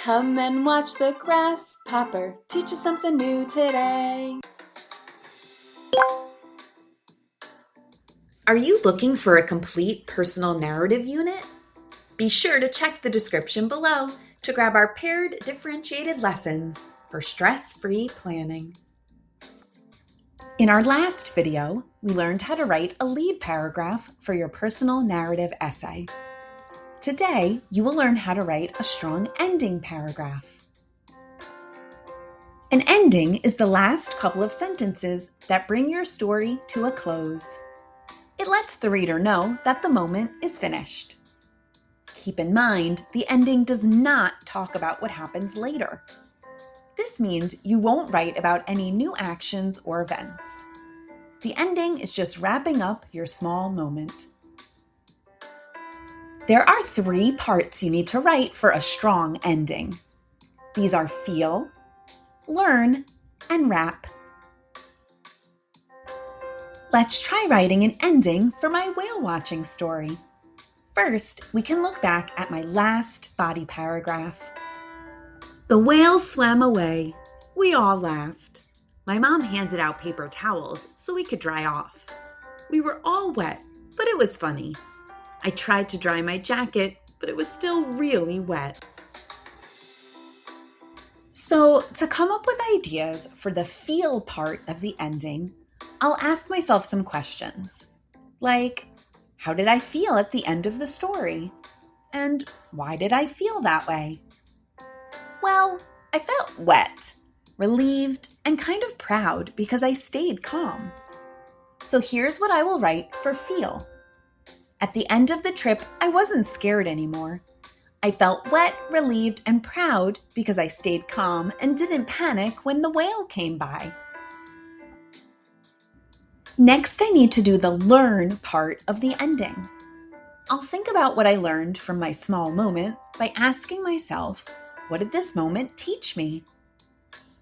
Come and watch the grasshopper teach us something new today. Are you looking for a complete personal narrative unit? Be sure to check the description below to grab our paired differentiated lessons for stress-free planning. In our last video, we learned how to write a lead paragraph for your personal narrative essay. Today, you will learn how to write a strong ending paragraph. An ending is the last couple of sentences that bring your story to a close. It lets the reader know that the moment is finished. Keep in mind, the ending does not talk about what happens later. This means you won't write about any new actions or events. The ending is just wrapping up your small moment. There are 3 parts you need to write for a strong ending. These are feel, learn, and wrap. Let's try writing an ending for my whale watching story. First, we can look back at my last body paragraph. The whale swam away. We all laughed. My mom handed out paper towels so we could dry off. We were all wet, but it was funny. I tried to dry my jacket, but it was still really wet. So, to come up with ideas for the feel part of the ending, I'll ask myself some questions. Like, how did I feel at the end of the story? And why did I feel that way? Well, I felt wet, relieved, and kind of proud because I stayed calm. So here's what I will write for feel. At the end of the trip, I wasn't scared anymore. I felt wet, relieved, and proud because I stayed calm and didn't panic when the whale came by. Next, I need to do the learn part of the ending. I'll think about what I learned from my small moment by asking myself, what did this moment teach me?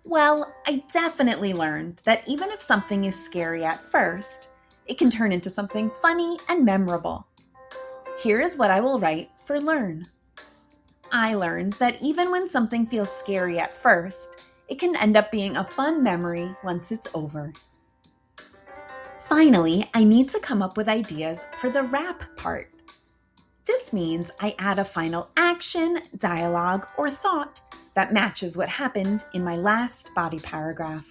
Well, I definitely learned that even if something is scary at first, it can turn into something funny and memorable. Here is what I will write for learn. I learned that even when something feels scary at first, it can end up being a fun memory once it's over. Finally, I need to come up with ideas for the wrap part. This means I add a final action, dialogue, or thought that matches what happened in my last body paragraph.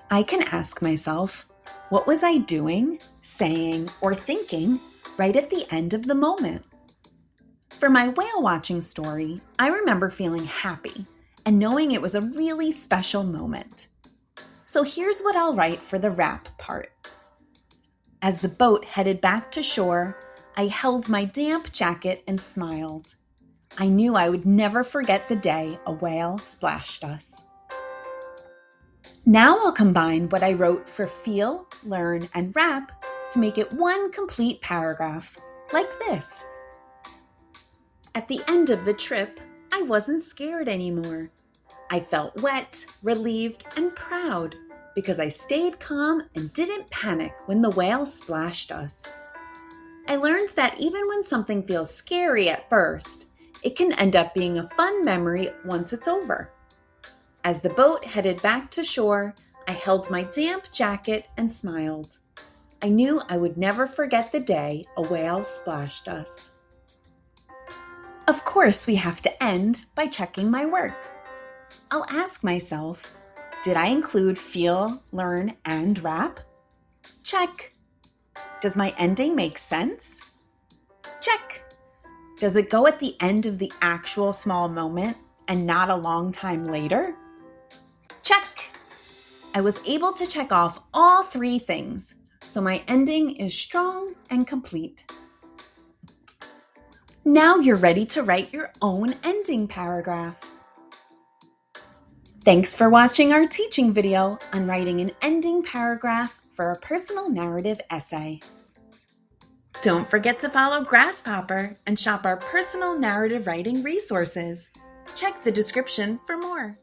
I can ask myself, what was I doing, saying, or thinking right at the end of the moment? For my whale watching story, I remember feeling happy and knowing it was a really special moment. So here's what I'll write for the wrap part. As the boat headed back to shore, I held my damp jacket and smiled. I knew I would never forget the day a whale splashed us. Now I'll combine what I wrote for feel, learn, and wrap to make it one complete paragraph, like this. At the end of the trip, I wasn't scared anymore. I felt wet, relieved, and proud because I stayed calm and didn't panic when the whale splashed us. I learned that even when something feels scary at first, it can end up being a fun memory once it's over. As the boat headed back to shore, I held my damp jacket and smiled. I knew I would never forget the day a whale splashed us. Of course, we have to end by checking my work. I'll ask myself, did I include feel, learn, and wrap? Check. Does my ending make sense? Check. Does it go at the end of the actual small moment and not a long time later? Check. I was able to check off all 3 things, so my ending is strong and complete. Now you're ready to write your own ending paragraph. Thanks for watching our teaching video on writing an ending paragraph for a personal narrative essay. Don't forget to follow Grasshopper and shop our personal narrative writing resources. Check the description for more.